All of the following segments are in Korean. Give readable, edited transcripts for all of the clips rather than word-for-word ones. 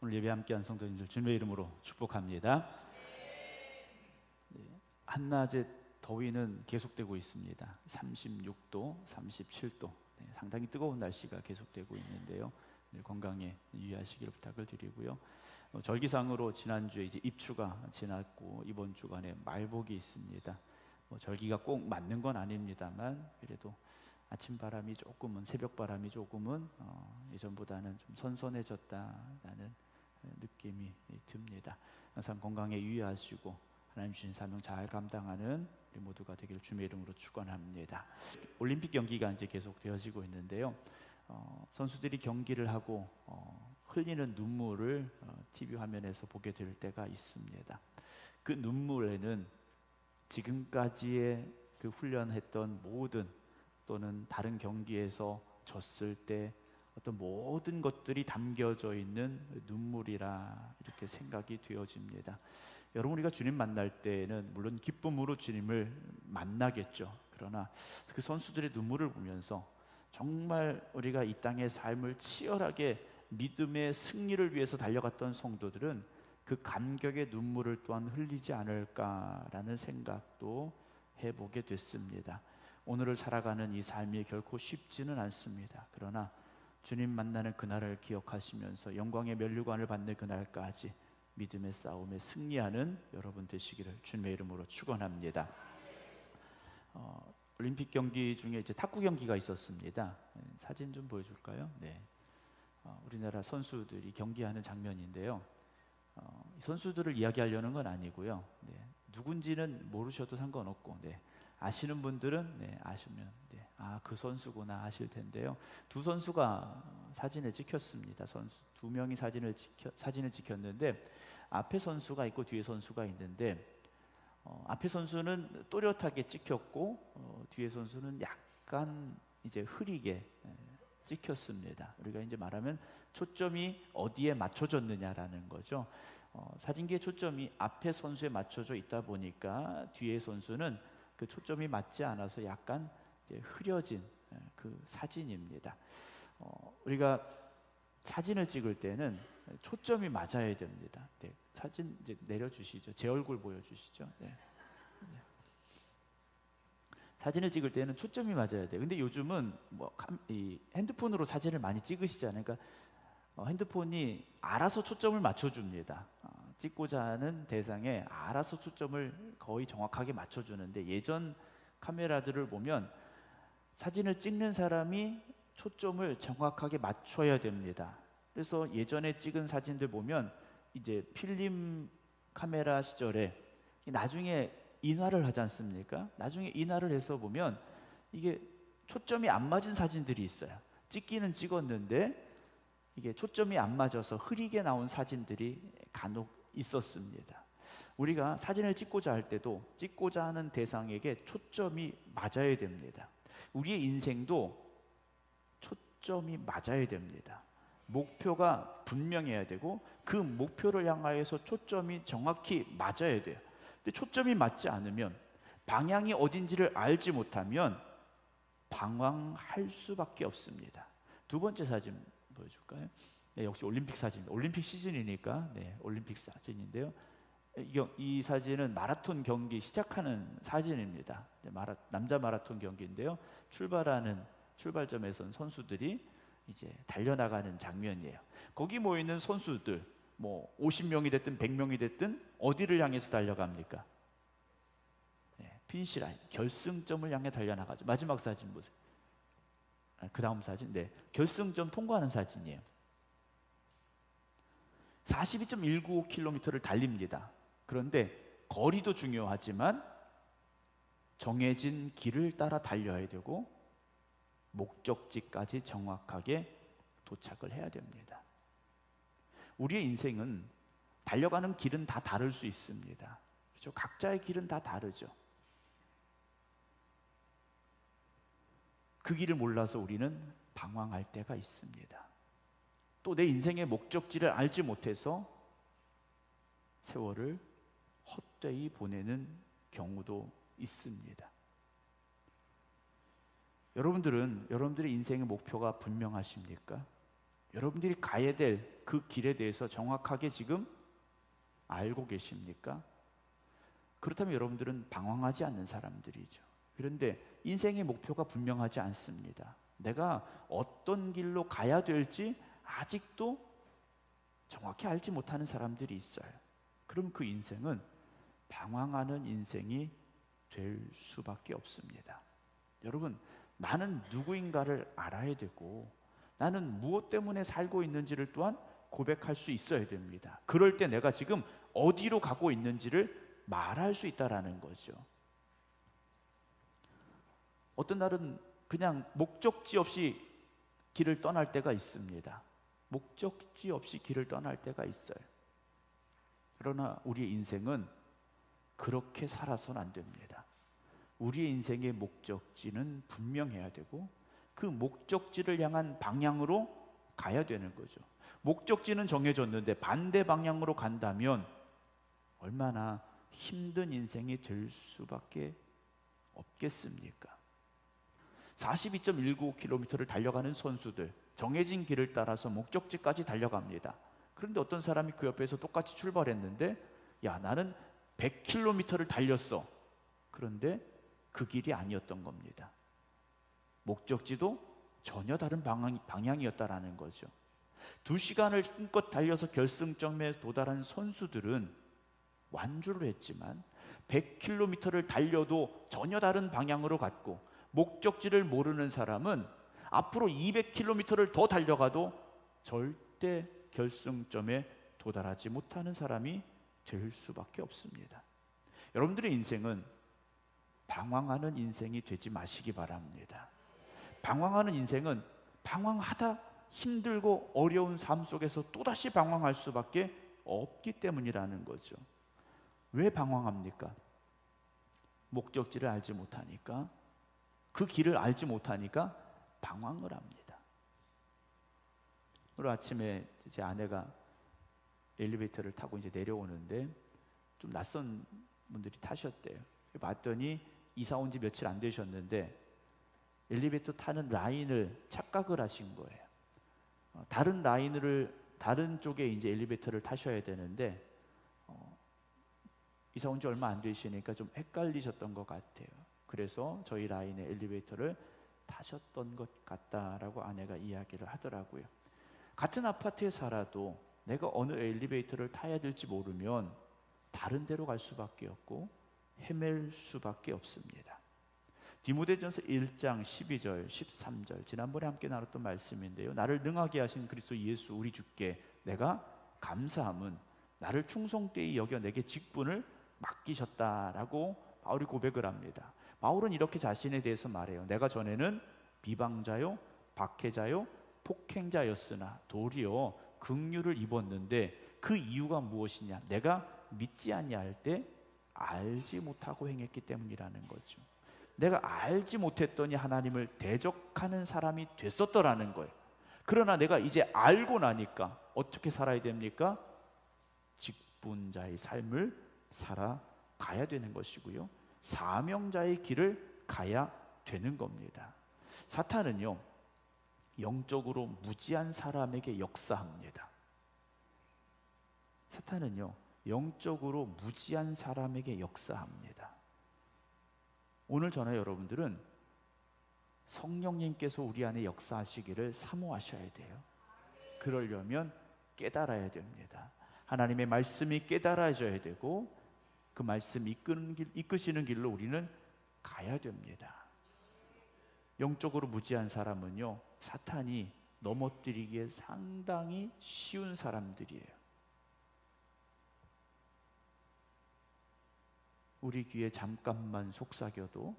오늘 예배 함께한 성도님들 주님의 이름으로 축복합니다. 네, 한낮의 더위는 계속되고 있습니다. 36도, 37도, 상당히 뜨거운 날씨가 계속되고 있는데요. 늘 건강에 유의하시기를 부탁을 드리고요. 절기상으로 지난주에 이제 입추가 지났고 이번 주간에 말복이 있습니다. 절기가 꼭 맞는 건 아닙니다만 그래도 아침 바람이 조금은, 새벽 바람이 조금은 예전보다는 좀 선선해졌다라는 느낌이 듭니다. 항상 건강에 유의하시고 하나님 주신 사명 잘 감당하는 우리 모두가 되길 주님의 이름으로 축원합니다. 올림픽 경기가 이제 계속 되어지고 있는데요. 선수들이 경기를 하고 흘리는 눈물을 TV 화면에서 보게 될 때가 있습니다. 그 눈물에는 지금까지의 그 훈련했던 모든 또는 다른 경기에서 졌을 때 어떤 모든 것들이 담겨져 있는 눈물이라 이렇게 생각이 되어집니다. 여러분, 우리가 주님 만날 때는 물론 기쁨으로 주님을 만나겠죠. 그러나 그 선수들의 눈물을 보면서 정말 우리가 이 땅의 삶을 치열하게 믿음의 승리를 위해서 달려갔던 성도들은 그 감격의 눈물을 또한 흘리지 않을까라는 생각도 해보게 됐습니다. 오늘을 살아가는 이 삶이 결코 쉽지는 않습니다. 그러나 주님 만나는 그날을 기억하시면서 영광의 면류관을 받는 그날까지 믿음의 싸움에 승리하는 여러분 되시기를 주님의 이름으로 축원합니다. 올림픽 경기 중에 이제 탁구 경기가 있었습니다. 사진 좀 보여줄까요? 네. 우리나라 선수들이 경기하는 장면인데요. 선수들을 이야기하려는 건 아니고요. 네. 누군지는 모르셔도 상관없고, 네. 아시는 분들은 아시면 그 선수구나 하실 텐데요. 두 선수가 사진에 찍혔습니다. 선수 두 명이 사진을 찍혔는데 앞에 선수가 있고 뒤에 선수가 있는데 앞에 선수는 또렷하게 찍혔고 뒤에 선수는 약간 이제 흐리게 찍혔습니다. 우리가 이제 말하면 초점이 어디에 맞춰졌느냐라는 거죠. 사진기의 초점이 앞에 선수에 맞춰져 있다 보니까 뒤에 선수는 그 초점이 맞지 않아서 약간 이제 흐려진 그 사진입니다. 우리가 사진을 찍을 때는 초점이 맞아야 됩니다. 네, 사진 이제 내려주시죠. 제 얼굴 보여주시죠. 네. 사진을 찍을 때는 초점이 맞아야 돼요. 근데 요즘은 이 핸드폰으로 사진을 많이 찍으시잖아요. 그러니까 핸드폰이 알아서 초점을 맞춰줍니다. 찍고자 하는 대상에 알아서 초점을 거의 정확하게 맞춰주는데 예전 카메라들을 보면 사진을 찍는 사람이 초점을 정확하게 맞춰야 됩니다. 그래서 예전에 찍은 사진들 보면 이제 필름 카메라 시절에 나중에 인화를 하지 않습니까? 나중에 인화를 해서 보면 이게 초점이 안 맞은 사진들이 있어요. 찍기는 찍었는데 이게 초점이 안 맞아서 흐리게 나온 사진들이 간혹 있었습니다. 우리가 사진을 찍고자 할 때도 찍고자 하는 대상에게 초점이 맞아야 됩니다. 우리의 인생도 초점이 맞아야 됩니다. 목표가 분명해야 되고 그 목표를 향하여서 초점이 정확히 맞아야 돼요. 근데 초점이 맞지 않으면, 방향이 어딘지를 알지 못하면 방황할 수밖에 없습니다. 두 번째 사진 보여줄까요? 네, 역시 올림픽 사진. 올림픽 시즌이니까 올림픽 사진인데요. 이 사진은 마라톤 경기 시작하는 사진입니다. 남자 마라톤 경기인데요. 출발점에선 선수들이 이제 달려나가는 장면이에요. 거기 모이는 선수들, 50명이 됐든 100명이 됐든 어디를 향해서 달려갑니까? 피니시 라인, 결승점을 향해 달려나가죠. 마지막 사진 보세요. 그 다음 사진, 결승점 통과하는 사진이에요. 42.195km를 달립니다. 그런데 거리도 중요하지만 정해진 길을 따라 달려야 되고 목적지까지 정확하게 도착을 해야 됩니다. 우리의 인생은 달려가는 길은 다 다를 수 있습니다. 그렇죠? 각자의 길은 다 다르죠. 그 길을 몰라서 우리는 방황할 때가 있습니다. 또 내 인생의 목적지를 알지 못해서 세월을 헛되이 보내는 경우도 있습니다. 여러분들의 인생의 목표가 분명하십니까? 여러분들이 가야 될 그 길에 대해서 정확하게 지금 알고 계십니까? 그렇다면 여러분들은 방황하지 않는 사람들이죠. 그런데 인생의 목표가 분명하지 않습니다. 내가 어떤 길로 가야 될지 아직도 정확히 알지 못하는 사람들이 있어요. 그럼 그 인생은 방황하는 인생이 될 수밖에 없습니다. 여러분, 나는 누구인가를 알아야 되고 나는 무엇 때문에 살고 있는지를 또한 고백할 수 있어야 됩니다. 그럴 때 내가 지금 어디로 가고 있는지를 말할 수 있다라는 거죠. 어떤 날은 그냥 목적지 없이 길을 떠날 때가 있습니다. 목적지 없이 길을 떠날 때가 있어요. 그러나 우리의 인생은 그렇게 살아서는 안 됩니다. 우리의 인생의 목적지는 분명해야 되고 그 목적지를 향한 방향으로 가야 되는 거죠. 목적지는 정해졌는데 반대 방향으로 간다면 얼마나 힘든 인생이 될 수밖에 없겠습니까? 42.19km를 달려가는 선수들, 정해진 길을 따라서 목적지까지 달려갑니다. 그런데 어떤 사람이 그 옆에서 똑같이 출발했는데 야, 나는 100km를 달렸어. 그런데 그 길이 아니었던 겁니다. 목적지도 전혀 다른 방향이었다라는 거죠. 2시간을 힘껏 달려서 결승점에 도달한 선수들은 완주를 했지만 100km를 달려도 전혀 다른 방향으로 갔고, 목적지를 모르는 사람은 앞으로 200km를 더 달려가도 절대 결승점에 도달하지 못하는 사람이 될 수밖에 없습니다. 여러분들의 인생은 방황하는 인생이 되지 마시기 바랍니다. 방황하는 인생은 방황하다 힘들고 어려운 삶 속에서 또다시 방황할 수밖에 없기 때문이라는 거죠. 왜 방황합니까? 목적지를 알지 못하니까, 그 길을 알지 못하니까 방황을 합니다. 오늘 아침에 제 아내가 엘리베이터를 타고 이제 내려오는데 좀 낯선 분들이 타셨대요. 봤더니 이사 온 지 며칠 안 되셨는데 엘리베이터 타는 라인을 착각을 하신 거예요. 다른 쪽에 이제 엘리베이터를 타셔야 되는데 이사 온 지 얼마 안 되시니까 좀 헷갈리셨던 것 같아요. 그래서 저희 라인의 엘리베이터를 타셨던 것 같다라고 아내가 이야기를 하더라고요. 같은 아파트에 살아도 내가 어느 엘리베이터를 타야 될지 모르면 다른 데로 갈 수밖에 없고 헤맬 수밖에 없습니다. 디모데전서 1장 12절 13절 지난번에 함께 나눴던 말씀인데요, 나를 능하게 하신 그리스도 예수 우리 주께 내가 감사함은 나를 충성되이 여겨 내게 직분을 맡기셨다라고 바울이 고백을 합니다. 바울은 이렇게 자신에 대해서 말해요. 내가 전에는 비방자요 박해자요 폭행자였으나 도리어 긍휼을 입었는데 그 이유가 무엇이냐? 내가 믿지 아니할 때 알지 못하고 행했기 때문이라는 거죠. 내가 알지 못했더니 하나님을 대적하는 사람이 됐었더라는 거예요. 그러나 내가 이제 알고 나니까 어떻게 살아야 됩니까? 직분자의 삶을 살아가야 되는 것이고요, 사명자의 길을 가야 되는 겁니다. 사탄은요, 영적으로 무지한 사람에게 역사합니다. 사탄은요, 영적으로 무지한 사람에게 역사합니다. 오늘 저는 여러분들은 성령님께서 우리 안에 역사하시기를 사모하셔야 돼요. 그러려면 깨달아야 됩니다. 하나님의 말씀이 깨달아져야 되고 그 말씀 이끄시는 길로 우리는 가야 됩니다. 영적으로 무지한 사람은요, 사탄이 넘어뜨리기에 상당히 쉬운 사람들이에요. 우리 귀에 잠깐만 속삭여도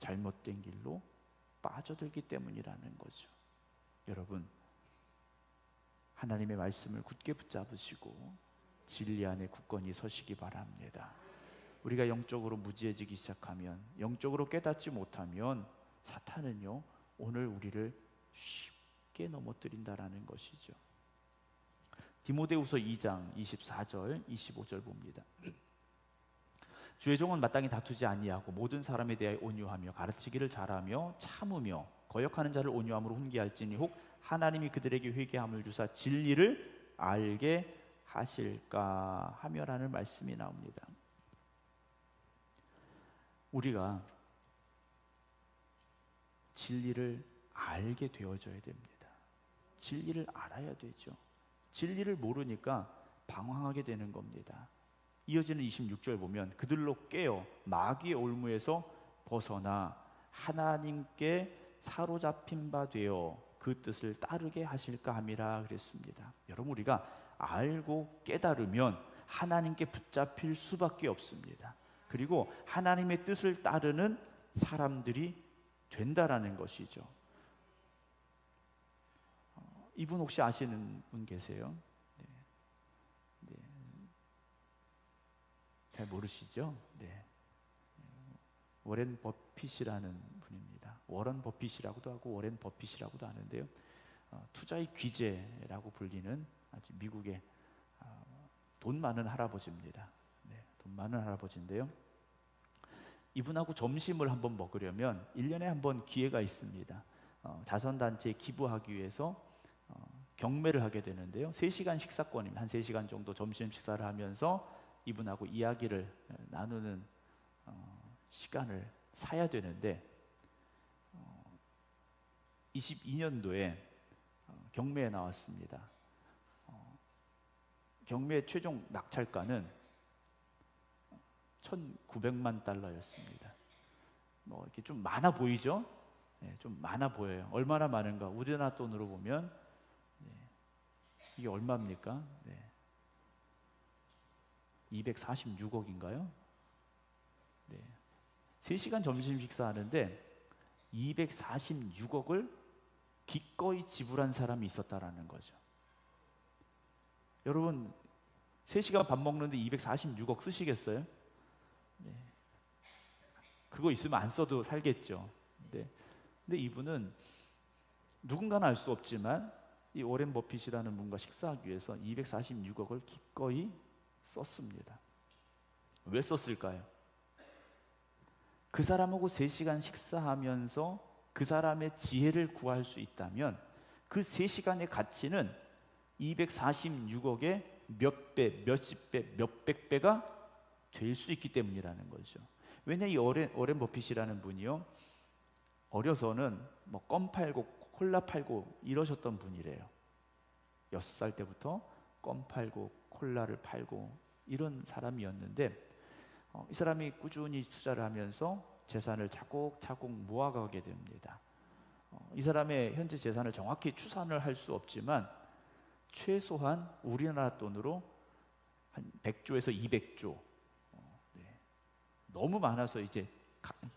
잘못된 길로 빠져들기 때문이라는 거죠. 여러분, 하나님의 말씀을 굳게 붙잡으시고 진리 안에 굳건히 서시기 바랍니다. 우리가 영적으로 무지해지기 시작하면, 영적으로 깨닫지 못하면 사탄은요, 오늘 우리를 쉽게 넘어뜨린다라는 것이죠. 디모데후서 2장 24절 25절 봅니다. 주의 종은 마땅히 다투지 아니하고 모든 사람에 대하여 온유하며 가르치기를 잘하며 참으며 거역하는 자를 온유함으로 훈계할지니 혹 하나님이 그들에게 회개함을 주사 진리를 알게 하실까 하며라는 말씀이 나옵니다. 우리가 진리를 알게 되어져야 됩니다. 진리를 알아야 되죠. 진리를 모르니까 방황하게 되는 겁니다. 이어지는 26절 보면 그들로 깨어 마귀의 올무에서 벗어나 하나님께 사로잡힌 바 되어 그 뜻을 따르게 하실까 함이라 그랬습니다. 여러분, 우리가 알고 깨달으면 하나님께 붙잡힐 수밖에 없습니다. 그리고 하나님의 뜻을 따르는 사람들이 된다라는 것이죠. 이분 혹시 아시는 분 계세요? 네. 네. 잘 모르시죠? 네. 워렌 버핏이라는 분입니다. 워런 버핏이라고도 하고 워렌 버핏이라고도 하는데요. 투자의 귀재라고 불리는 아주 미국의 돈 많은 할아버지입니다. 네, 돈 많은 할아버지인데요. 이분하고 점심을 한번 먹으려면 1년에 한 번 기회가 있습니다. 자선단체에 기부하기 위해서 경매를 하게 되는데요. 3시간 식사권입니다. 한 3시간 정도 점심 식사를 하면서 이분하고 이야기를 나누는 시간을 사야 되는데 22년도에 경매에 나왔습니다. 경매의 최종 낙찰가는 1,900만 달러였습니다. 뭐 이렇게 좀 많아 보이죠? 네, 좀 많아 보여요. 얼마나 많은가? 우리나라 돈으로 보면 이게 얼마입니까? 네. 246억인가요? 네. 3시간 점심 식사하는데 246억을 기꺼이 지불한 사람이 있었다라는 거죠. 여러분, 3시간 밥 먹는데 246억 쓰시겠어요? 네. 그거 있으면 안 써도 살겠죠. 네. 근데 이분은 누군가는 알 수 없지만 이 오렌 버핏이라는 분과 식사하기 위해서 246억을 기꺼이 썼습니다. 왜 썼을까요? 그 사람하고 3시간 식사하면서 그 사람의 지혜를 구할 수 있다면 그 3시간의 가치는 246억의 몇 배, 몇십 배, 몇백 배가 될 수 있기 때문이라는 거죠. 왜냐, 이 오렌 버핏이라는 분이요, 어려서는 뭐 껌 팔고 콜라 팔고 이러셨던 분이래요. 6살 때부터 껌 팔고 콜라를 팔고 이런 사람이었는데 이 사람이 꾸준히 투자를 하면서 재산을 차곡차곡 모아가게 됩니다. 이 사람의 현재 재산을 정확히 추산을 할 수 없지만 최소한 우리나라 돈으로 한 100조에서 200조. 네. 너무 많아서 이제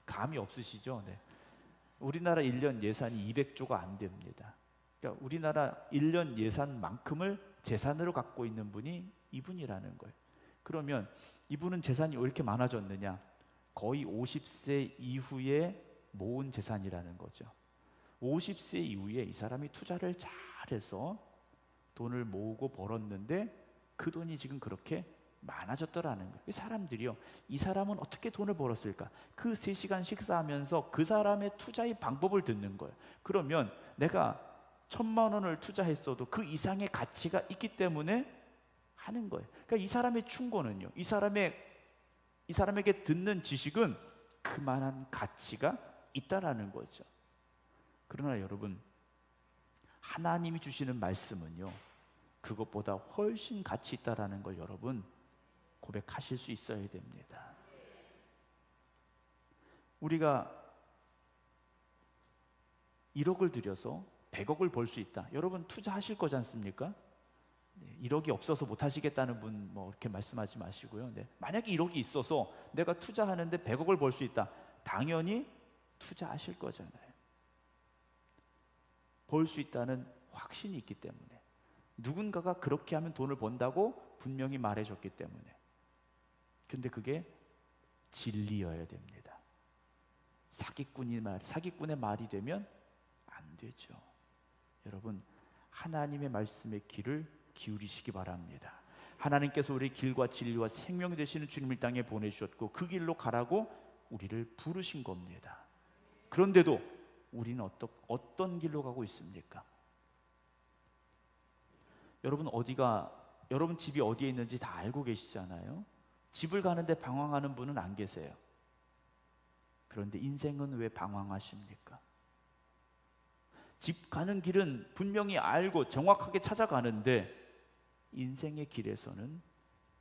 감이 없으시죠? 네. 우리나라 1년 예산이 200조가 안 됩니다. 그러니까 우리나라 1년 예산만큼을 재산으로 갖고 있는 분이 이분이라는 거예요. 그러면 이분은 재산이 왜 이렇게 많아졌느냐? 거의 50세 이후에 모은 재산이라는 거죠. 50세 이후에 이 사람이 투자를 잘해서 돈을 모으고 벌었는데 그 돈이 지금 그렇게 많아졌더라는 거예요. 사람들이요, 이 사람은 어떻게 돈을 벌었을까? 그 3시간 식사하면서 그 사람의 투자의 방법을 듣는 거예요. 그러면 내가 1,000만 원을 투자했어도 그 이상의 가치가 있기 때문에 하는 거예요. 그러니까 이 사람의 충고는요, 이 사람에게 듣는 지식은 그만한 가치가 있다라는 거죠. 그러나 여러분, 하나님이 주시는 말씀은요, 그것보다 훨씬 가치 있다라는 걸 여러분 고백하실 수 있어야 됩니다. 우리가 1억을 들여서 100억을 벌 수 있다. 여러분 투자하실 거지 않습니까? 네, 1억이 없어서 못 하시겠다는 분 뭐 이렇게 말씀하지 마시고요. 네, 만약에 1억이 있어서 내가 투자하는데 100억을 벌 수 있다. 당연히 투자하실 거잖아요. 벌 수 있다는 확신이 있기 때문에, 누군가가 그렇게 하면 돈을 번다고 분명히 말해줬기 때문에. 근데 그게 진리여야 됩니다. 사기꾼의 말이 되면 안 되죠. 여러분, 하나님의 말씀에 귀를 기울이시기 바랍니다. 하나님께서 우리 길과 진리와 생명이 되시는 주님을 땅에 보내주셨고 그 길로 가라고 우리를 부르신 겁니다. 그런데도 우리는 어떤 길로 가고 있습니까? 여러분 집이 어디에 있는지 다 알고 계시잖아요. 집을 가는데 방황하는 분은 안 계세요. 그런데 인생은 왜 방황하십니까? 집 가는 길은 분명히 알고 정확하게 찾아가는데 인생의 길에서는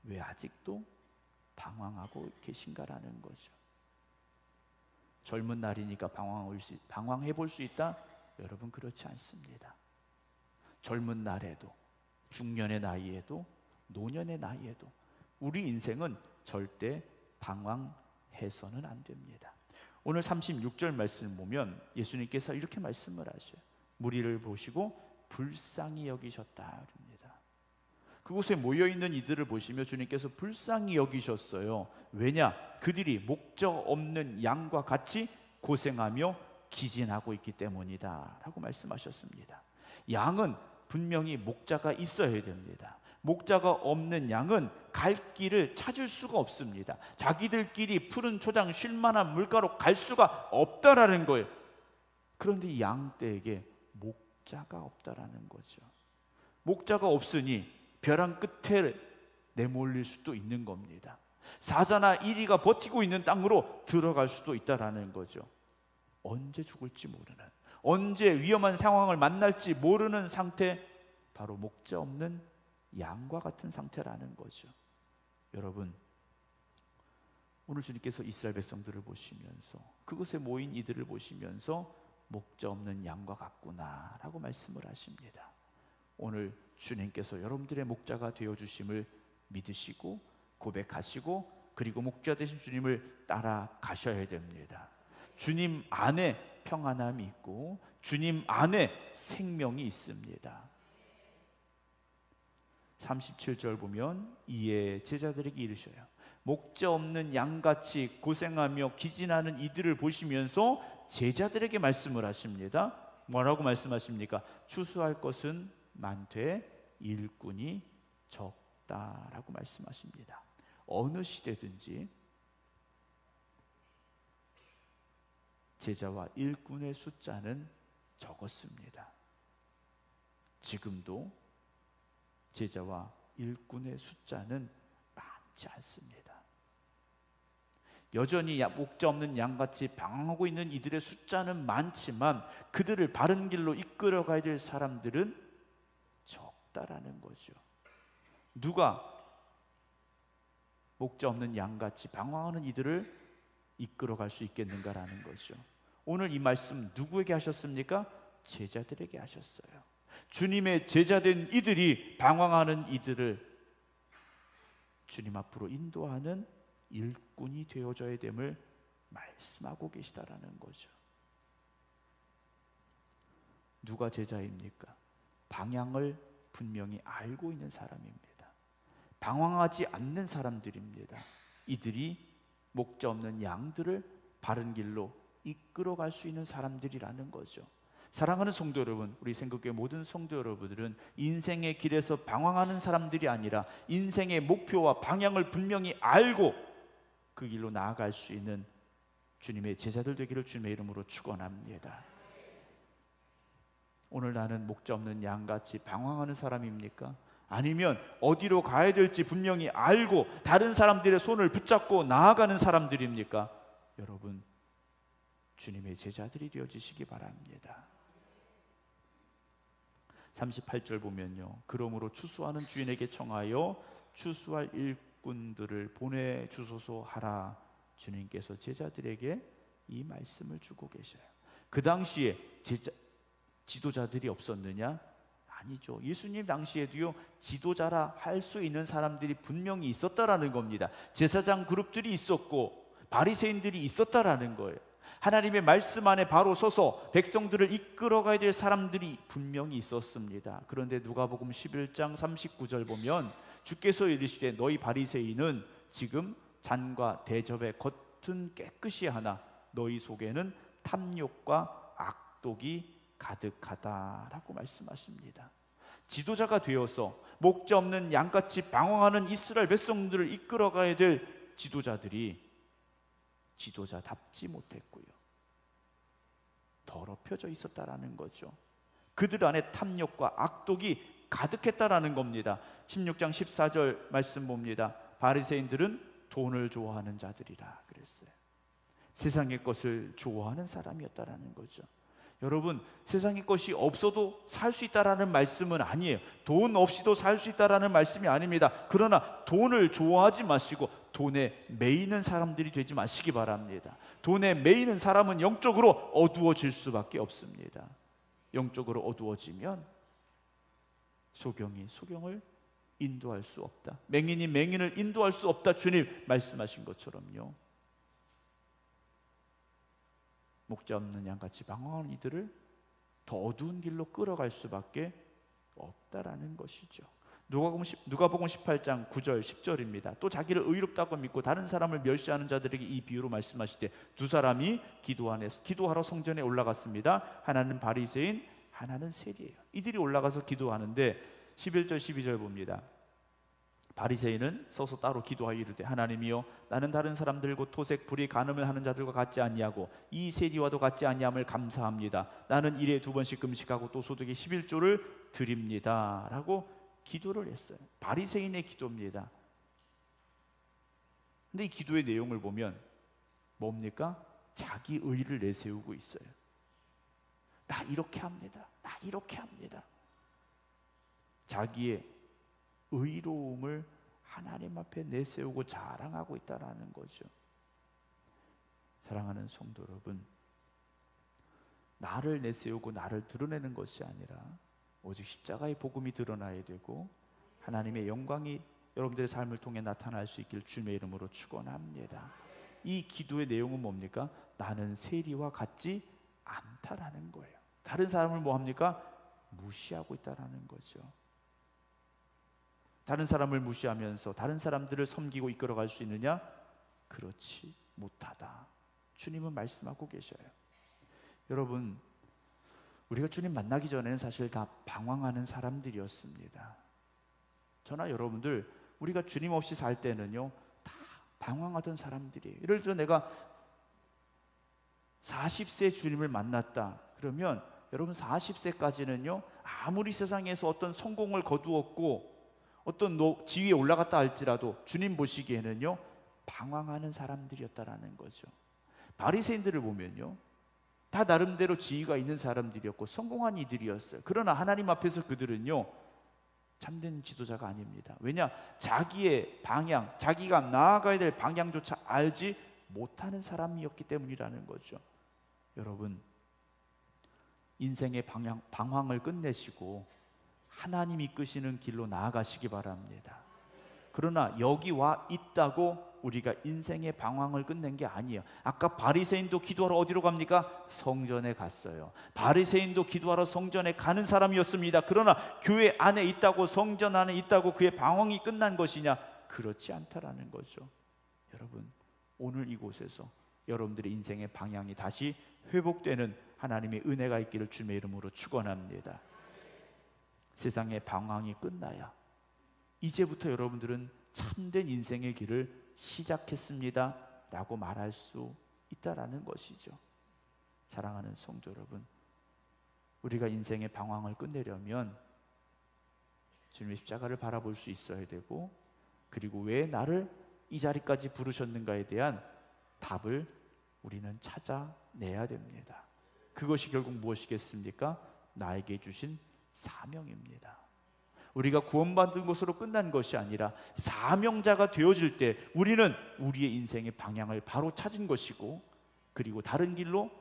왜 아직도 방황하고 계신가라는 거죠. 젊은 날이니까 방황해 볼 수 있다? 여러분, 그렇지 않습니다. 젊은 날에도, 중년의 나이에도, 노년의 나이에도 우리 인생은 절대 방황해서는 안 됩니다. 오늘 36절 말씀을 보면 예수님께서 이렇게 말씀을 하셔요. 무리를 보시고 불쌍히 여기셨다 그럽니다. 그곳에 모여있는 이들을 보시며 주님께서 불쌍히 여기셨어요. 왜냐? 그들이 목적 없는 양과 같이 고생하며 기진하고 있기 때문이다 라고 말씀하셨습니다. 양은 분명히 목자가 있어야 됩니다. 목자가 없는 양은 갈 길을 찾을 수가 없습니다. 자기들끼리 푸른 초장 쉴만한 물가로 갈 수가 없다라는 거예요. 그런데 이 양떼에게 목자가 없다라는 거죠. 목자가 없으니 벼랑 끝에 내몰릴 수도 있는 겁니다. 사자나 이리가 버티고 있는 땅으로 들어갈 수도 있다라는 거죠. 언제 죽을지 모르는, 언제 위험한 상황을 만날지 모르는 상태, 바로 목자 없는 양과 같은 상태라는 거죠. 여러분, 오늘 주님께서 이스라엘 백성들을 보시면서, 그곳에 모인 이들을 보시면서 목자 없는 양과 같구나 라고 말씀을 하십니다. 오늘 주님께서 여러분들의 목자가 되어주심을 믿으시고 고백하시고, 그리고 목자 되신 주님을 따라가셔야 됩니다. 주님 안에 평안함이 있고 주님 안에 생명이 있습니다. 37절 보면 이에 제자들에게 이르셔요. 목자 없는 양같이 고생하며 기진하는 이들을 보시면서 제자들에게 말씀을 하십니다. 뭐라고 말씀하십니까? 추수할 것은 많되 일꾼이 적다라고 말씀하십니다. 어느 시대든지 제자와 일꾼의 숫자는 적었습니다. 지금도 제자와 일꾼의 숫자는 많지 않습니다. 여전히 목자 없는 양같이 방황하고 있는 이들의 숫자는 많지만 그들을 바른 길로 이끌어가야 될 사람들은 적다라는 거죠. 누가 목자 없는 양같이 방황하는 이들을 이끌어갈 수 있겠는가라는 거죠. 오늘 이 말씀 누구에게 하셨습니까? 제자들에게 하셨어요. 주님의 제자된 이들이 방황하는 이들을 주님 앞으로 인도하는 일꾼이 되어져야 됨을 말씀하고 계시다라는 거죠. 누가 제자입니까? 방향을 분명히 알고 있는 사람입니다. 방황하지 않는 사람들입니다. 이들이 목자 없는 양들을 바른 길로 이끌어갈 수 있는 사람들이라는 거죠. 사랑하는 성도 여러분, 우리 생각교회 모든 성도 여러분들은 인생의 길에서 방황하는 사람들이 아니라 인생의 목표와 방향을 분명히 알고 그 길로 나아갈 수 있는 주님의 제자들 되기를 주님의 이름으로 축원합니다. 오늘 나는 목자 없는 양같이 방황하는 사람입니까? 아니면 어디로 가야 될지 분명히 알고 다른 사람들의 손을 붙잡고 나아가는 사람들입니까? 여러분, 주님의 제자들이 되어지시기 바랍니다. 38절 보면요, 그러므로 추수하는 주인에게 청하여 추수할 일꾼들을 보내주소서 하라. 주님께서 제자들에게 이 말씀을 주고 계셔요. 그 당시에 지도자들이 없었느냐? 아니죠. 예수님 당시에도요, 지도자라 할 수 있는 사람들이 분명히 있었다라는 겁니다. 제사장 그룹들이 있었고 바리새인들이 있었다라는 거예요. 하나님의 말씀 안에 바로 서서 백성들을 이끌어가야 될 사람들이 분명히 있었습니다. 그런데 누가복음 11장 39절 보면 주께서 이르시되 너희 바리새인은 지금 잔과 대접의 겉은 깨끗이 하나 너희 속에는 탐욕과 악독이 가득하다라고 말씀하십니다. 지도자가 되어서 목자 없는 양같이 방황하는 이스라엘 백성들을 이끌어가야 될 지도자들이 지도자답지 못했고요, 더럽혀져 있었다라는 거죠. 그들 안에 탐욕과 악독이 가득했다라는 겁니다. 16장 14절 말씀 봅니다. 바리새인들은 돈을 좋아하는 자들이라 그랬어요. 세상의 것을 좋아하는 사람이었다라는 거죠. 여러분, 세상의 것이 없어도 살 수 있다라는 말씀은 아니에요. 돈 없이도 살 수 있다라는 말씀이 아닙니다. 그러나 돈을 좋아하지 마시고 돈에 매이는 사람들이 되지 마시기 바랍니다. 돈에 매이는 사람은 영적으로 어두워질 수밖에 없습니다. 영적으로 어두워지면 소경이 소경을 인도할 수 없다, 맹인이 맹인을 인도할 수 없다, 주님 말씀하신 것처럼요. 목자 없는 양같이 방황하는 이들을 더 어두운 길로 끌어갈 수밖에 없다라는 것이죠. 누가복음 18장 9절 10절입니다. 또 자기를 의롭다고 믿고 다른 사람을 멸시하는 자들에게 이 비유로 말씀하시되 두 사람이 기도하러 성전에 올라갔습니다. 하나는 바리새인, 하나는 세리예요. 이들이 올라가서 기도하는데 11절 12절 봅니다. 바리새인은 서서 따로 기도하여 이르되 하나님이여, 나는 다른 사람들과 토색 불의 간음을 하는 자들과 같지 아니하고 이 세리와도 같지 아니함을 감사합니다. 나는 일에 2번씩 금식하고 또 소득의 11조를 드립니다 라고 기도를 했어요. 바리새인의 기도입니다. 근데 이 기도의 내용을 보면 뭡니까? 자기 의를 내세우고 있어요. 나 이렇게 합니다. 나 이렇게 합니다. 자기의 의로움을 하나님 앞에 내세우고 자랑하고 있다는 거죠. 사랑하는 성도 여러분, 나를 내세우고 나를 드러내는 것이 아니라 오직 십자가의 복음이 드러나야 되고 하나님의 영광이 여러분들의 삶을 통해 나타날 수 있기를 주님의 이름으로 축원합니다. 이 기도의 내용은 뭡니까? 나는 세리와 같지 않다라는 거예요. 다른 사람을 뭐 합니까? 무시하고 있다라는 거죠. 다른 사람을 무시하면서 다른 사람들을 섬기고 이끌어갈 수 있느냐? 그렇지 못하다. 주님은 말씀하고 계셔요. 여러분, 우리가 주님 만나기 전에는 사실 다 방황하는 사람들이었습니다. 저나 여러분들, 우리가 주님 없이 살 때는요 다 방황하던 사람들이에요. 예를 들어 내가 40세 주님을 만났다 그러면 여러분 40세까지는요 아무리 세상에서 어떤 성공을 거두었고 어떤 지위에 올라갔다 할지라도 주님 보시기에는요 방황하는 사람들이었다라는 거죠. 바리새인들을 보면요 다 나름대로 지위가 있는 사람들이었고 성공한 이들이었어요. 그러나 하나님 앞에서 그들은요 참된 지도자가 아닙니다. 왜냐? 자기의 방향, 자기가 나아가야 될 방향조차 알지 못하는 사람이었기 때문이라는 거죠. 여러분, 인생의 방황을 끝내시고 하나님 이끄시는 길로 나아가시기 바랍니다. 그러나 여기 와 있다고 우리가 인생의 방황을 끝낸 게 아니에요. 아까 바리새인도 기도하러 어디로 갑니까? 성전에 갔어요. 바리새인도 기도하러 성전에 가는 사람이었습니다. 그러나 교회 안에 있다고, 성전 안에 있다고 그의 방황이 끝난 것이냐? 그렇지 않다라는 거죠. 여러분, 오늘 이곳에서 여러분들의 인생의 방향이 다시 회복되는 하나님의 은혜가 있기를 주님의 이름으로 축원합니다. 세상의 방황이 끝나야 이제부터 여러분들은 참된 인생의 길을 시작했습니다 라고 말할 수 있다라는 것이죠. 사랑하는 성도 여러분, 우리가 인생의 방황을 끝내려면 주님의 십자가를 바라볼 수 있어야 되고, 그리고 왜 나를 이 자리까지 부르셨는가에 대한 답을 우리는 찾아내야 됩니다. 그것이 결국 무엇이겠습니까? 나에게 주신 사명입니다. 우리가 구원받은 것으로 끝난 것이 아니라 사명자가 되어질 때 우리는 우리의 인생의 방향을 바로 찾은 것이고, 그리고 다른 길로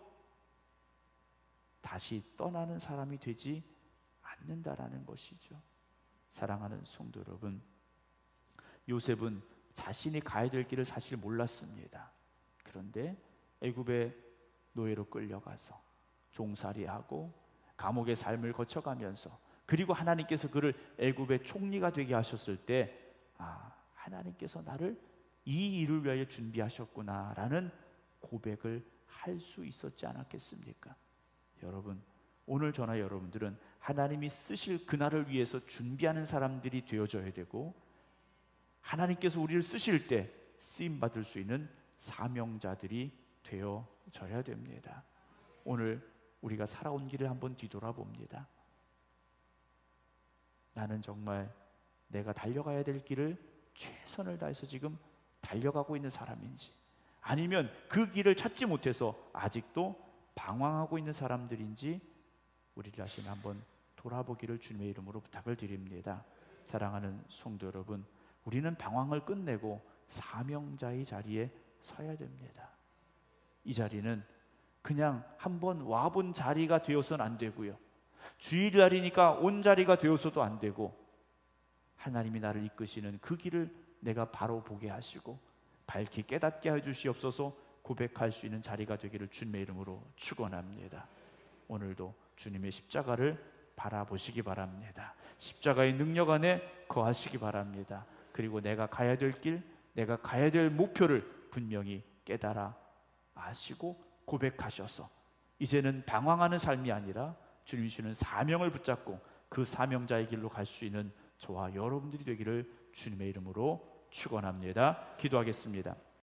다시 떠나는 사람이 되지 않는다라는 것이죠. 사랑하는 성도 여러분, 요셉은 자신이 가야 될 길을 사실 몰랐습니다. 그런데 애굽의 노예로 끌려가서 종살이하고 감옥의 삶을 거쳐가면서, 그리고 하나님께서 그를 애굽의 총리가 되게 하셨을 때, 하나님께서 나를 이 일을 위하여 준비하셨구나라는 고백을 할 수 있었지 않았겠습니까? 여러분, 오늘 저나 여러분들은 하나님이 쓰실 그날을 위해서 준비하는 사람들이 되어져야 되고, 하나님께서 우리를 쓰실 때 쓰임받을 수 있는 사명자들이 되어져야 됩니다. 오늘 우리가 살아온 길을 한번 뒤돌아봅니다. 나는 정말 내가 달려가야 될 길을 최선을 다해서 지금 달려가고 있는 사람인지, 아니면 그 길을 찾지 못해서 아직도 방황하고 있는 사람들인지 우리 자신 한번 돌아보기를 주님의 이름으로 부탁을 드립니다. 사랑하는 성도 여러분, 우리는 방황을 끝내고 사명자의 자리에 서야 됩니다. 이 자리는 그냥 한번 와본 자리가 되어서는 안 되고요, 주일날이니까 온 자리가 되어서도 안 되고, 하나님이 나를 이끄시는 그 길을 내가 바로 보게 하시고 밝히 깨닫게 해주시옵소서. 고백할 수 있는 자리가 되기를 주님의 이름으로 축원합니다. 오늘도 주님의 십자가를 바라보시기 바랍니다. 십자가의 능력 안에 거하시기 바랍니다. 그리고 내가 가야 될 길, 내가 가야 될 목표를 분명히 깨달아 아시고 고백하셔서 이제는 방황하는 삶이 아니라 주님이 주는 사명을 붙잡고 그 사명자의 길로 갈 수 있는 저와 여러분들이 되기를 주님의 이름으로 축원합니다. 기도하겠습니다.